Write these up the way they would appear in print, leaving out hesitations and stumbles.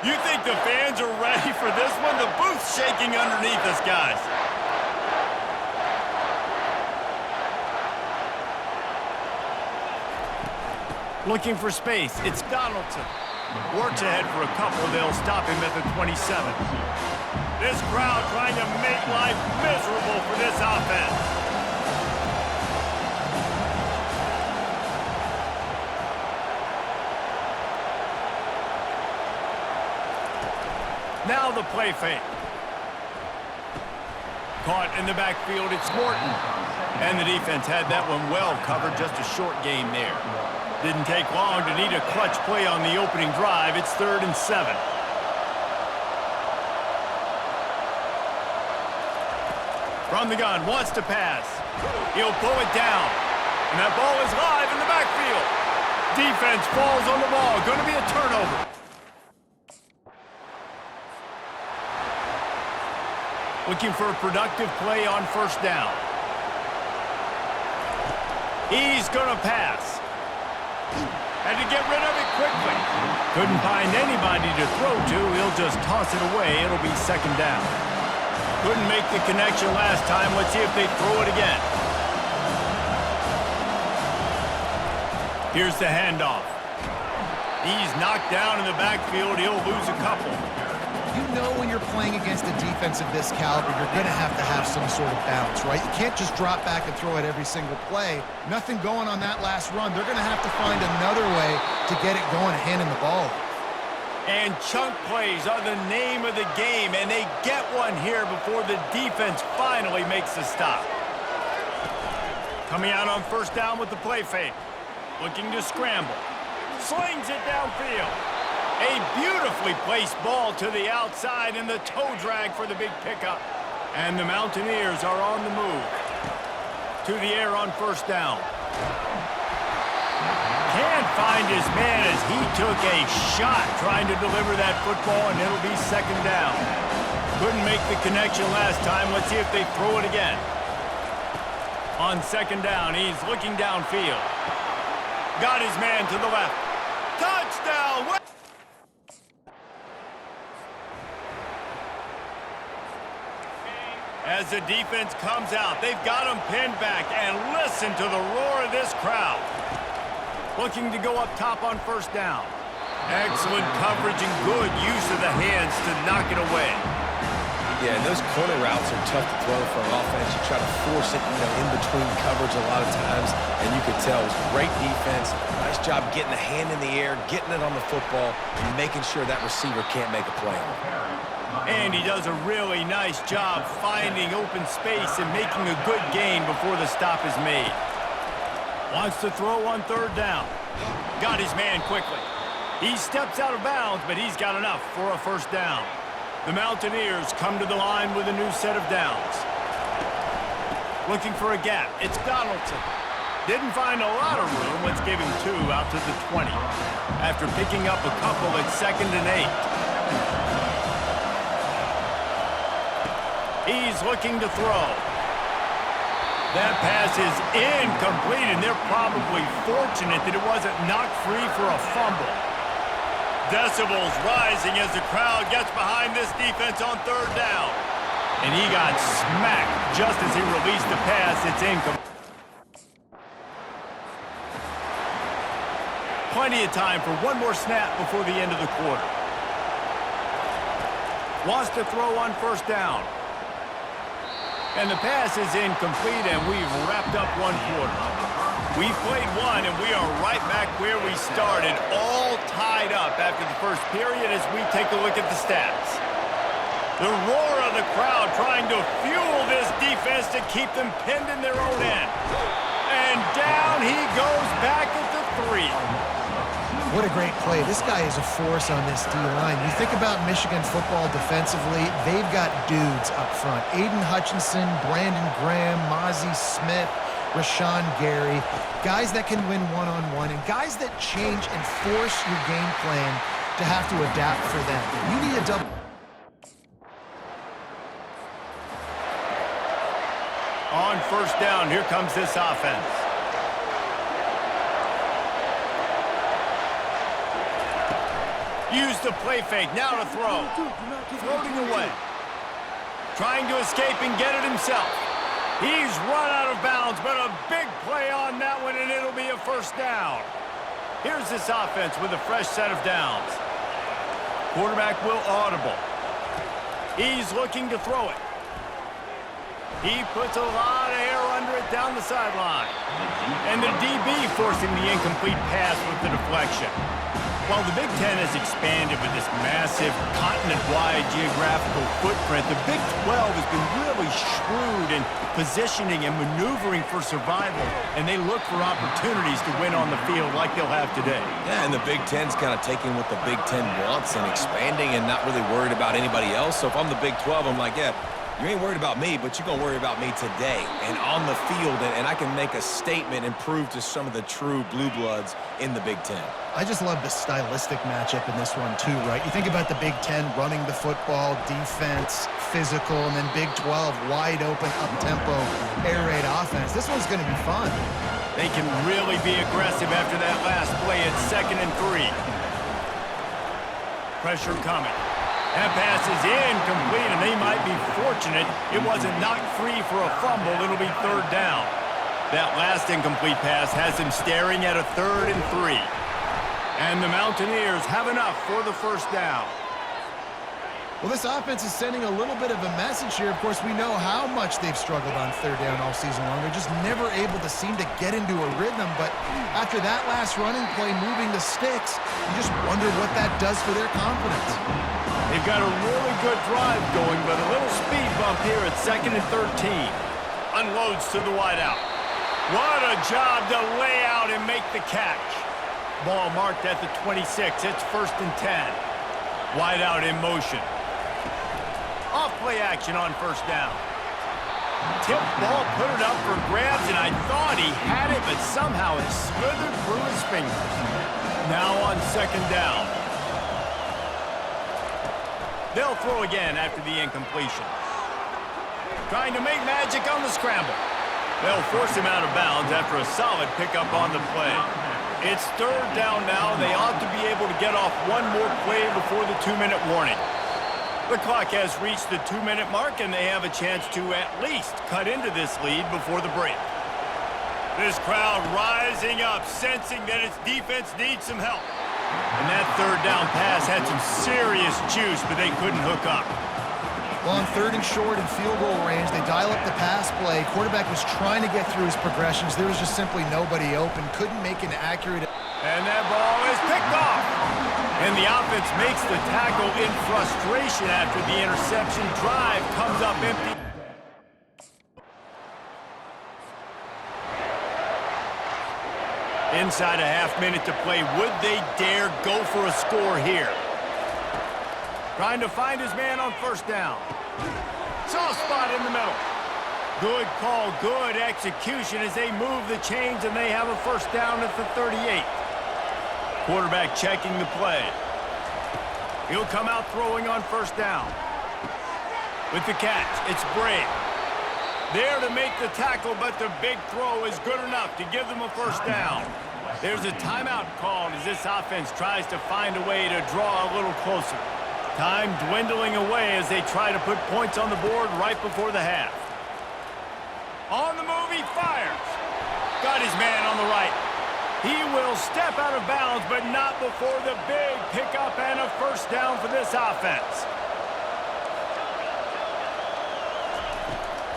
You think the fans are ready for this one? The booth's shaking underneath us, guys. Looking for space. It's Donaldson. Works ahead for a couple. They'll stop him at the 27. This crowd trying to make life miserable for this offense. Now the play fake. Caught in the backfield, it's Morton. And the defense had that one well covered, just a short game there. Didn't take long to need a clutch play on the opening drive. It's 3rd and 7. From the gun, wants to pass. He'll pull it down. And that ball is live in the backfield. Defense falls on the ball. Going to be a turnover. Looking for a productive play on 1st down. He's going to pass. Had to get rid of it quickly. Couldn't find anybody to throw to. He'll just toss it away. It'll be 2nd down. Couldn't make the connection last time. Let's see if they throw it again. Here's the handoff. He's knocked down in the backfield. He'll lose a couple. You know when you're playing against a defense of this caliber, you're going to have some sort of balance, right? You can't just drop back and throw it every single play. Nothing going on that last run. They're going to have to find another way to get it going and handing the ball. And chunk plays are the name of the game, and they get one here before the defense finally makes the stop. Coming out on 1st down with the play fake. Looking to scramble. Slings it downfield. A beautifully placed ball to the outside and the toe drag for the big pickup. And the Mountaineers are on the move. To the air on 1st down. Can't find his man as he took a shot trying to deliver that football, and it'll be 2nd down. Couldn't make the connection last time. Let's see if they throw it again. On 2nd down, he's looking downfield. Got his man to the left. Touchdown! As the defense comes out, they've got him pinned back, and listen to the roar of this crowd. Looking to go up top on 1st down. Excellent coverage and good use of the hands to knock it away. Yeah, and those corner routes are tough to throw for an offense. You try to force it, in between coverage a lot of times, and you could tell it was great defense. Nice job getting a hand in the air, getting it on the football, and making sure that receiver can't make a play on it. And he does a really nice job finding open space and making a good gain before the stop is made. Wants to throw on 3rd down. Got his man quickly. He steps out of bounds, but he's got enough for a 1st down. The Mountaineers come to the line with a new set of downs. Looking for a gap. It's Donaldson. Didn't find a lot of room. Let's give him 2 out to the 20. After picking up a couple at 2nd and 8. He's looking to throw. That pass is incomplete, and they're probably fortunate that it wasn't knocked free for a fumble. Decibels rising as the crowd gets behind this defense on 3rd down. And he got smacked just as he released the pass. It's incomplete. Plenty of time for one more snap before the end of the quarter. Wants to throw on 1st down. And the pass is incomplete, and we've wrapped up 1 quarter. We've played 1, and we are right back where we started, all tied up after the 1st period as we take a look at the stats. The roar of the crowd trying to fuel this defense to keep them pinned in their own end. And down he goes back at the 3. What a great play. This guy is a force on this D-line. You think about Michigan football defensively, they've got dudes up front. Aiden Hutchinson, Brandon Graham, Mozzie Smith, Rashawn Gary. Guys that can win one-on-one and guys that change and force your game plan to have to adapt for them. You need a double. On 1st down, here comes this offense. Use the play fake, now to throw. Floating away. Trying to escape and get it himself. He's run out of bounds, but a big play on that one, and it'll be a first down. Here's this offense with a fresh set of downs. Quarterback will audible. He's looking to throw it. He puts a lot of air under it down the sideline. And the DB forcing the incomplete pass with the deflection. While the Big Ten has expanded with this massive continent-wide geographical footprint, the Big 12 has been really shrewd in positioning and maneuvering for survival, and they look for opportunities to win on the field like they'll have today. Yeah, and the Big Ten's kind of taking what the Big Ten wants and expanding and not really worried about anybody else. So if I'm the Big 12, I'm like, yeah, you ain't worried about me, but you're going to worry about me today and on the field, and I can make a statement and prove to some of the true blue bloods in the Big Ten. I just love the stylistic matchup in this one too, right? You think about the Big Ten running the football, defense, physical, and then Big 12 wide open, up-tempo, air raid offense. This one's going to be fun. They can really be aggressive after that last play at 2nd and 3. Pressure coming. That pass is incomplete, and they might be fortunate it wasn't knocked free for a fumble. It'll be 3rd down. That last incomplete pass has him staring at a 3rd and 3. And the Mountaineers have enough for the first down. Well, this offense is sending a little bit of a message here. Of course, we know how much they've struggled on 3rd down all season long. They're just never able to seem to get into a rhythm. But after that last running play, moving the sticks, you just wonder what that does for their confidence. They've got a really good drive going, but a little speed bump here at 2nd and 13. Unloads to the wideout. What a job to lay out and make the catch. Ball marked at the 26. It's 1st and 10. Wideout in motion. Off play action on 1st down. Tipped ball, put it up for grabs, and I thought he had it, but somehow it slithered through his fingers. Now on 2nd down. They'll throw again after the incompletion. Trying to make magic on the scramble. They'll force him out of bounds after a solid pickup on the play. It's 3rd down now. They ought to be able to get off one more play before the 2-minute warning. The clock has reached the 2-minute mark, and they have a chance to at least cut into this lead before the break. This crowd rising up, sensing that its defense needs some help. And that 3rd down pass had some serious juice, but they couldn't hook up. Well, on 3rd and short and field goal range, they dial up the pass play. Quarterback was trying to get through his progressions. There was just simply nobody open. Couldn't make an accurate... And that ball is picked off. And the offense makes the tackle in frustration after the interception. Drive comes up empty. Inside a half-minute to play. Would they dare go for a score here? Trying to find his man on 1st down. Soft spot in the middle. Good call, good execution as they move the chains, and they have a 1st down at the 38. Quarterback checking the play. He'll come out throwing on 1st down. With the catch, it's Brave. There to make the tackle, but the big throw is good enough to give them a 1st down. There's a timeout called as this offense tries to find a way to draw a little closer. Time dwindling away as they try to put points on the board right before the half. On the move, he fires. Got his man on the right. He will step out of bounds, but not before the big pickup and a 1st down for this offense.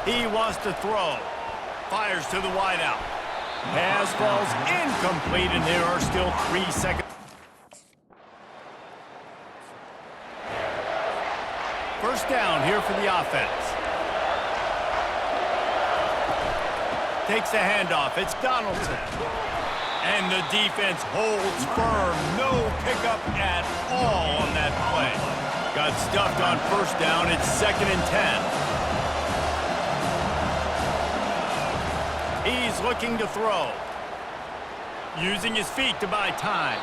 He wants to throw. Fires to the wideout. Pass falls incomplete, and there are still 3 seconds. First down here for the offense. Takes the handoff. It's Donaldson. And the defense holds firm. No pickup at all on that play. Got stuffed on 1st down. It's 2nd and 10. He's looking to throw. Using his feet to buy time.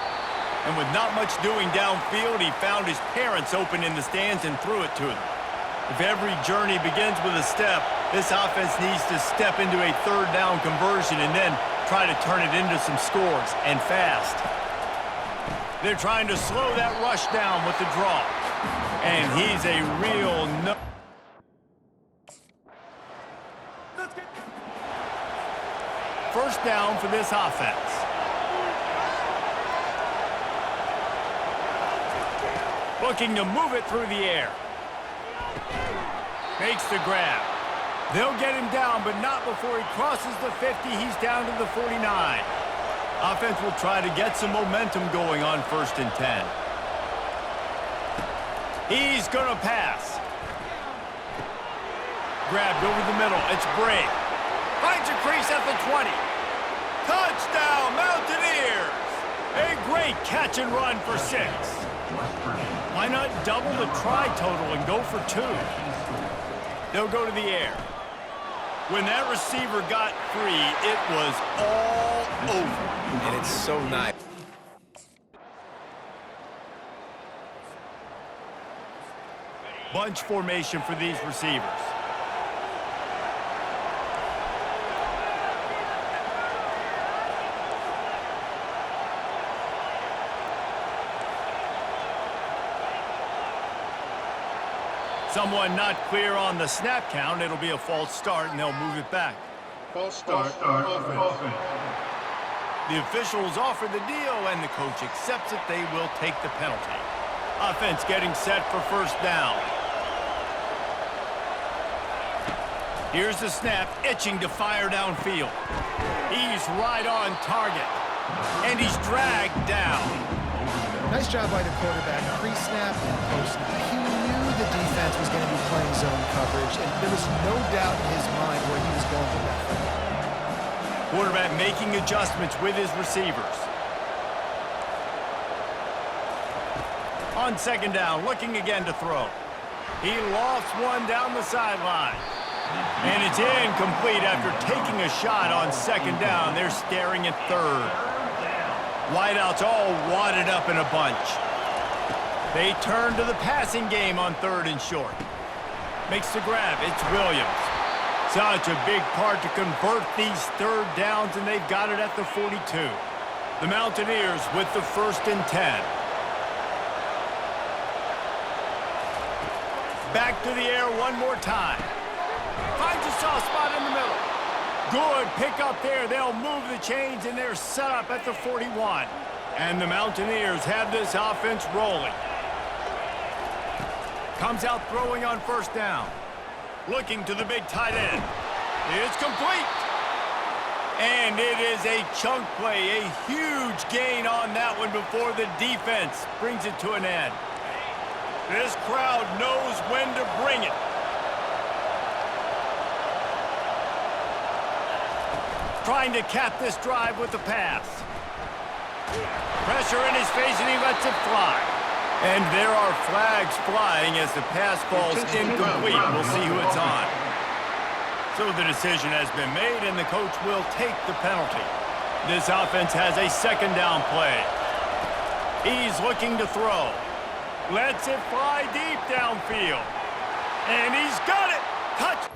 And with not much doing downfield, he found his parents open in the stands and threw it to them. If every journey begins with a step, this offense needs to step into a 3rd down conversion and then try to turn it into some scores, and fast. They're trying to slow that rush down with the draw. And he's a real no. First down for this offense. Looking to move it through the air. Makes the grab. They'll get him down, but not before he crosses the 50. He's down to the 49. Offense will try to get some momentum going on 1st and 10. He's going to pass. Grabbed over the middle. It's Bray. Finds a crease at the 20. Touchdown, Mountaineers! A great catch and run for 6. Why not double the try total and go for 2? They'll go to the air. When that receiver got free, it was all over. And it's so nice. Bunch formation for these receivers. Someone not clear on the snap count. It'll be a false start, and they'll move it back. False start, offense. The officials offer the deal, and the coach accepts it. They will take the penalty. Offense getting set for 1st down. Here's the snap, itching to fire downfield. He's right on target, and he's dragged down. Nice job by the quarterback, pre-snap and post-snap. He knew the defense was going to be playing zone coverage, and there was no doubt in his mind where he was going with that football. Quarterback making adjustments with his receivers. On 2nd down, looking again to throw. He lofts one down the sideline. And it's incomplete after taking a shot on 2nd down. They're staring at 3rd. Wideouts all wadded up in a bunch. They turn to the passing game on 3rd and short. Makes the grab. It's Williams. Such a big part to convert these 3rd downs, and they've got it at the 42. The Mountaineers with the 1st and 10. Back to the air one more time. Finds a soft spot in the middle. Good pick up there. They'll move the chains, and they're set up at the 41. And the Mountaineers have this offense rolling. Comes out throwing on 1st down. Looking to the big tight end. It's complete. And it is a chunk play, a huge gain on that one before the defense brings it to an end. This crowd knows when to bring it. Trying to cap this drive with the pass. Pressure in his face, and he lets it fly. And there are flags flying as the pass falls incomplete. We'll see who it's on. So the decision has been made, and the coach will take the penalty. This offense has a 2nd down play. He's looking to throw. Lets it fly deep downfield. And he's got it. Touch.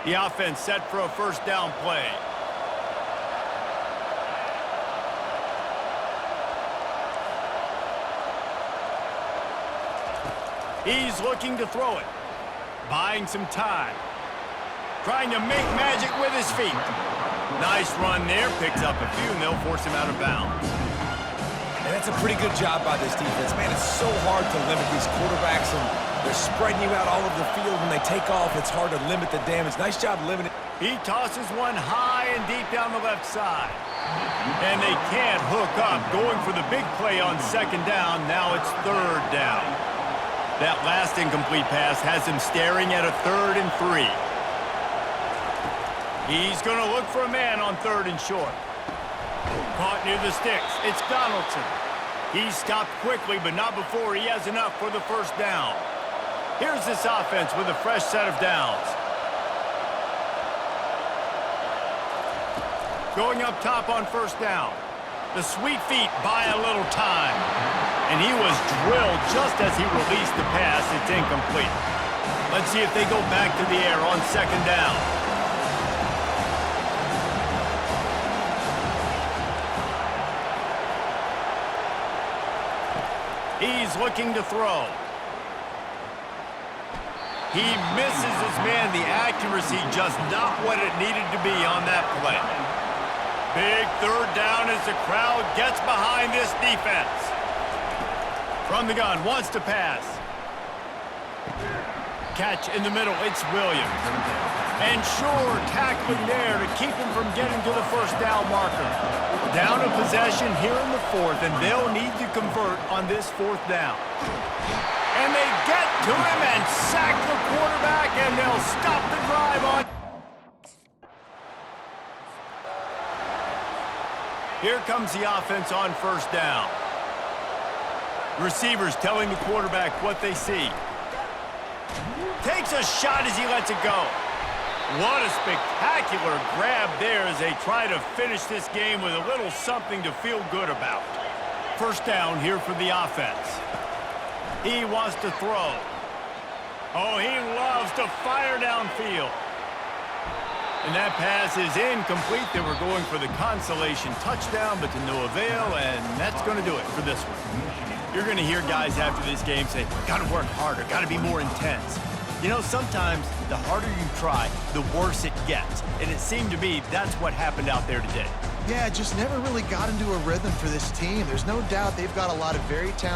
The offense set for a 1st down play. He's looking to throw it. Buying some time. Trying to make magic with his feet. Nice run there. Picks up a few, and they'll force him out of bounds. And that's a pretty good job by this defense. Man, it's so hard to limit these quarterbacks, and they're spreading you out all over the field. When they take off, it's hard to limit the damage. Nice job limiting. He tosses one high and deep down the left side. And they can't hook up. Going for the big play on 2nd down. Now it's 3rd down. That last incomplete pass has him staring at a 3rd and 3. He's going to look for a man on 3rd and short. Caught near the sticks. It's Donaldson. He's stopped quickly, but not before he has enough for the 1st down. Here's this offense with a fresh set of downs. Going up top on 1st down. The sweet feet buy a little time. And he was drilled just as he released the pass. It's incomplete. Let's see if they go back to the air on 2nd down. He's looking to throw. He misses his man. The accuracy just not what it needed to be on that play. Big 3rd down as the crowd gets behind this defense. From the gun, wants to pass. Catch in the middle, it's Williams. And Shore tackling there to keep him from getting to the 1st down marker. Down a possession here in the 4th, and they'll need to convert on this 4th down. And they get to him and sack the quarterback, and they'll stop the drive on. Here comes the offense on 1st down. Receivers telling the quarterback what they see. Takes a shot as he lets it go. What a spectacular grab there as they try to finish this game with a little something to feel good about. 1st down here for the offense. He wants to throw. Oh, he loves to fire downfield. And that pass is incomplete. They were going for the consolation touchdown, but to no avail, and that's going to do it for this one. You're going to hear guys after this game say, got to work harder, got to be more intense. You know, sometimes the harder you try, the worse it gets. And it seemed to me that's what happened out there today. Yeah, just never really got into a rhythm for this team. There's no doubt they've got a lot of very talented